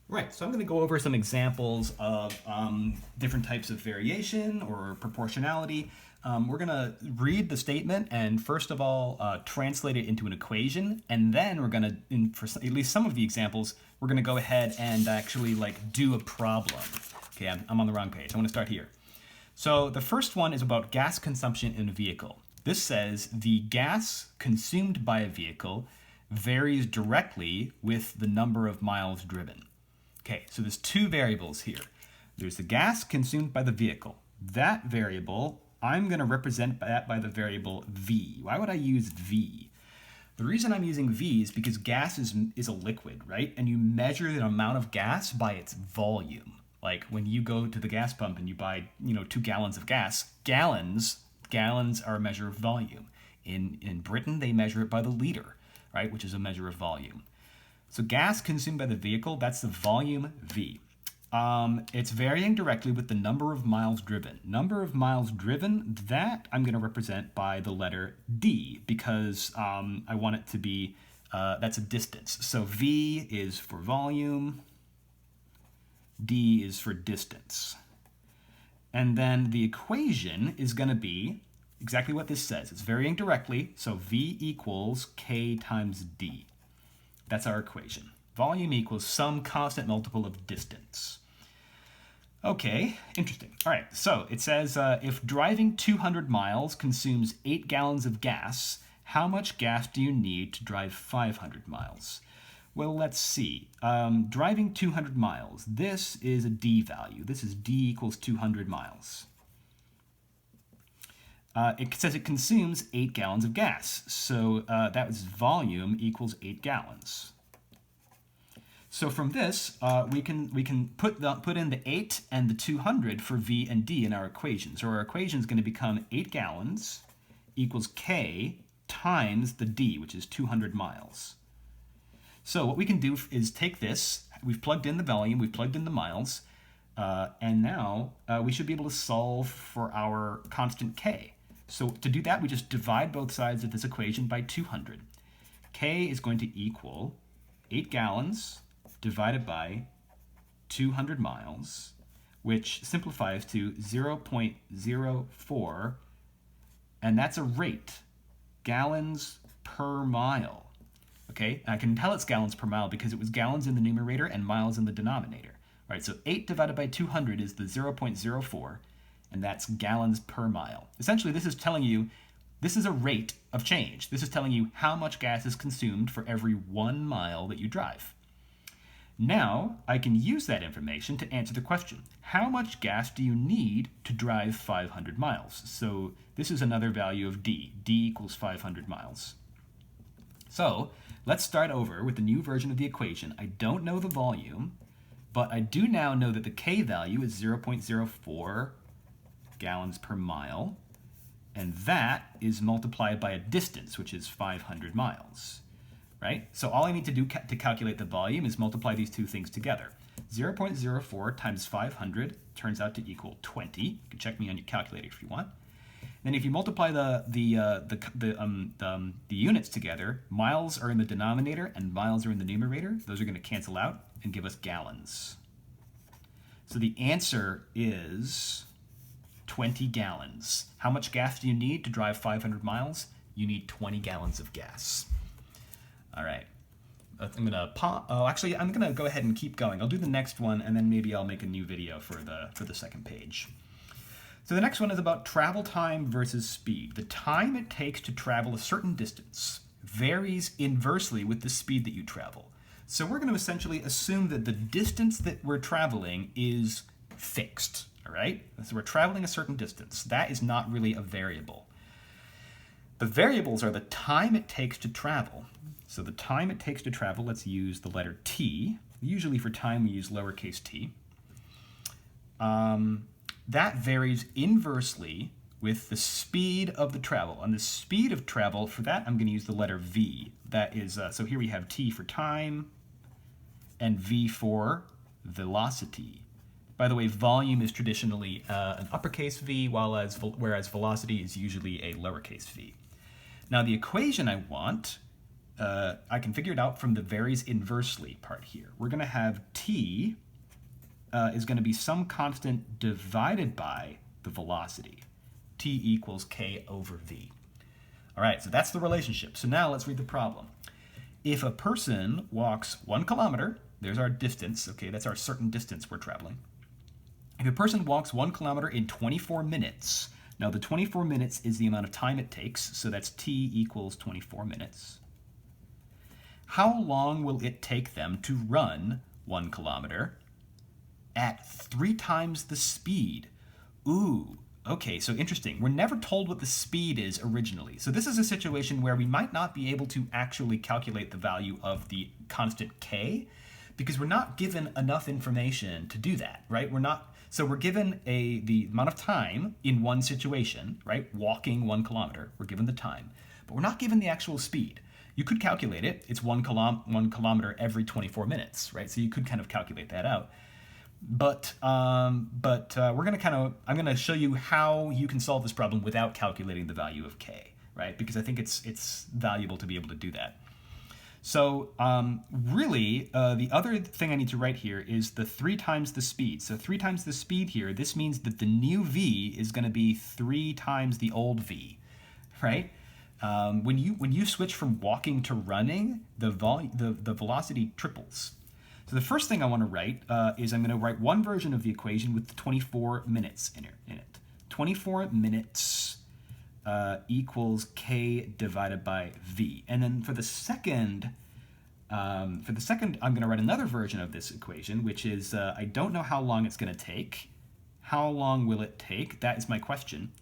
Right, so I'm going to go over some examples of different types of variation or proportionality. We're going to read the statement and first of all translate it into an equation, and then we're going to, for at least some of the examples, we're going to go ahead and actually do a problem. Okay, I'm on the wrong page. I want to start here. So the first one is about gas consumption in a vehicle. This says the gas consumed by a vehicle varies directly with the number of miles driven. Okay, so there's two variables here. There's the gas consumed by the vehicle. That variable, I'm going to represent that by the variable V. Why would I use V? The reason I'm using V is because gas is a liquid, right? And you measure the amount of gas by its volume. Like when you go to the gas pump and you buy, 2 gallons of gas, gallons are a measure of volume. In Britain, they measure it by the liter, right, which is a measure of volume. So gas consumed by the vehicle, that's the volume V. It's varying directly with the number of miles driven. Number of miles driven, that I'm going to represent by the letter D because I want it to be, that's a distance. So V is for volume, D is for distance. And then the equation is going to be exactly what this says. It's varying directly, so V equals K times D. That's our equation. Volume equals some constant multiple of distance. Okay, interesting. All right, so it says if driving 200 miles consumes 8 gallons of gas, how much gas do you need to drive 500 miles? Well, let's see. Driving 200 miles, this is a D value. This is D equals 200 miles. It says it consumes 8 gallons of gas. So that was volume equals 8 gallons. So from this, we can put in the 8 and the 200 for V and D in our equation. So our equation is going to become 8 gallons equals K times the D, which is 200 miles. So what we can do is take this. We've plugged in the volume. We've plugged in the miles. And now we should be able to solve for our constant K. So to do that, we just divide both sides of this equation by 200. K is going to equal 8 gallons divided by 200 miles, which simplifies to 0.04, and that's a rate, gallons per mile. Okay, and I can tell it's gallons per mile because it was gallons in the numerator and miles in the denominator. All right, so 8 divided by 200 is the 0.04, and that's gallons per mile. Essentially, this is telling you, this is a rate of change. This is telling you how much gas is consumed for every 1 mile that you drive. Now, I can use that information to answer the question, how much gas do you need to drive 500 miles? So this is another value of D. D equals 500 miles. So let's start over with the new version of the equation. I don't know the volume, but I do now know that the K value is 0.04 gallons per mile, and that is multiplied by a distance, which is 500 miles, right? So all I need to do to calculate the volume is multiply these two things together. 0.04 times 500 turns out to equal 20. You can check me on your calculator if you want. Then if you multiply the units together, miles are in the denominator and miles are in the numerator. Those are going to cancel out and give us gallons. So the answer is 20 gallons. How much gas do you need to drive 500 miles? You need 20 gallons of gas. All right. I'm gonna I'm gonna go ahead and keep going. I'll do the next one, and then maybe I'll make a new video for the second page. So the next one is about travel time versus speed. The time it takes to travel a certain distance varies inversely with the speed that you travel. So we're going to essentially assume that the distance that we're traveling is fixed. All right, so we're traveling a certain distance. That is not really a variable. The variables are the time it takes to travel. So the time it takes to travel, let's use the letter T. Usually for time we use lowercase t. That varies inversely with the speed of the travel. On the speed of travel, for that I'm going to use the letter V. That is, so here we have T for time and V for velocity. By the way, volume is traditionally an uppercase V, whereas velocity is usually a lowercase v. Now the equation I want I can figure it out from the varies inversely part here. We're going to have t is going to be some constant divided by the velocity. T equals k over v. All right, so that's the relationship. So now let's read the problem. If a person walks 1 kilometer, there's our distance, okay, that's our certain distance we're traveling. If a person walks 1 kilometer in 24 minutes, now the 24 minutes is the amount of time it takes, so that's t equals 24 minutes. How long will it take them to run 1 kilometer at 3 times the speed? Ooh, okay, so interesting. We're never told what the speed is originally. So this is a situation where we might not be able to actually calculate the value of the constant k, because we're not given enough information to do that, right? So we're given the amount of time in one situation, right? Walking 1 kilometer, we're given the time, but we're not given the actual speed. You could calculate it. It's 1 kilometer every 24 minutes, right? So you could kind of calculate that out. But I'm going to show you how you can solve this problem without calculating the value of k, right? Because I think it's valuable to be able to do that. So really, the other thing I need to write here is the 3 times the speed. So 3 times the speed here, this means that the new v is going to be 3 times the old v, right? When you switch from walking to running, the velocity triples. So the first thing I want to write is I'm going to write one version of the equation with the 24 minutes in it. 24 minutes equals k divided by v. And then for the second, I'm going to write another version of this equation, which is I don't know how long it's going to take. How long will it take? That is my question.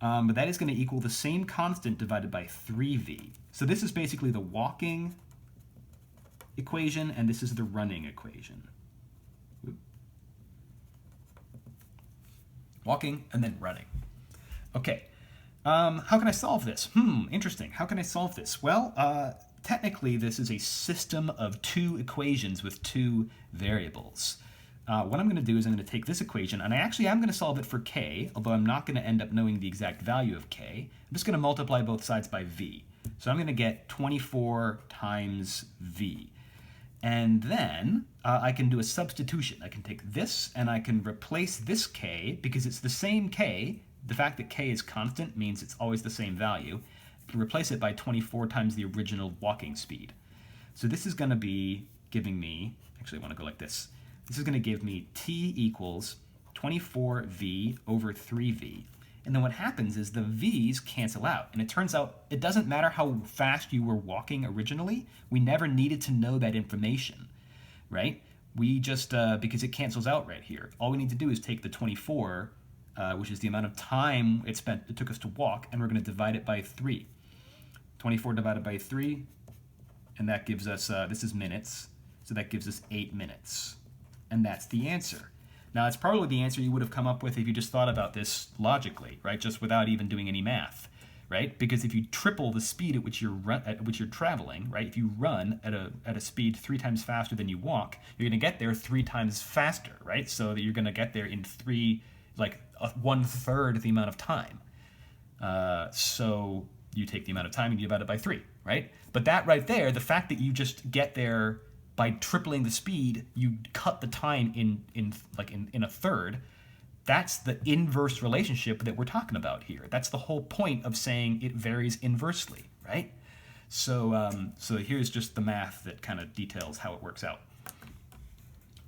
But that is going to equal the same constant divided by 3v. So this is basically the walking equation, and this is the running equation. Walking and then running. Okay, how can I solve this? Interesting. How can I solve this? Well, technically this is a system of 2 equations with 2 variables. What I'm going to do is I'm going to take this equation, and I actually am going to solve it for k, although I'm not going to end up knowing the exact value of k. I'm just going to multiply both sides by v. So I'm going to get 24 times v. And then I can do a substitution. I can take this and I can replace this k, because it's the same k. The fact that k is constant means it's always the same value. I can replace it by 24 times the original walking speed. So this is going to be giving me, actually I want to go like this. This is going to give me t equals 24v over 3v. And then what happens is the v's cancel out. And it turns out it doesn't matter how fast you were walking originally. We never needed to know that information, right? We just, because it cancels out right here. All we need to do is take the 24, which is the amount of time it took us to walk, and we're going to divide it by 3. 24 divided by 3, and that gives us, this is minutes, so that gives us 8 minutes. And that's the answer. Now, it's probably the answer you would have come up with if you just thought about this logically, right? Just without even doing any math, right? Because if you triple the speed at which you're traveling, right? If you run at a speed 3 times faster than you walk, you're going to get there 3 times faster, right? So that you're going to get there in 1/3 the amount of time. So you take the amount of time and you divide it by 3, right? But that right there, the fact that you just get there by tripling the speed, you cut the time in a third. That's the inverse relationship that we're talking about here. That's the whole point of saying it varies inversely, right? So here's just the math that kind of details how it works out.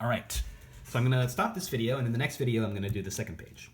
All right, so I'm going to stop this video, and in the next video I'm going to do the second page.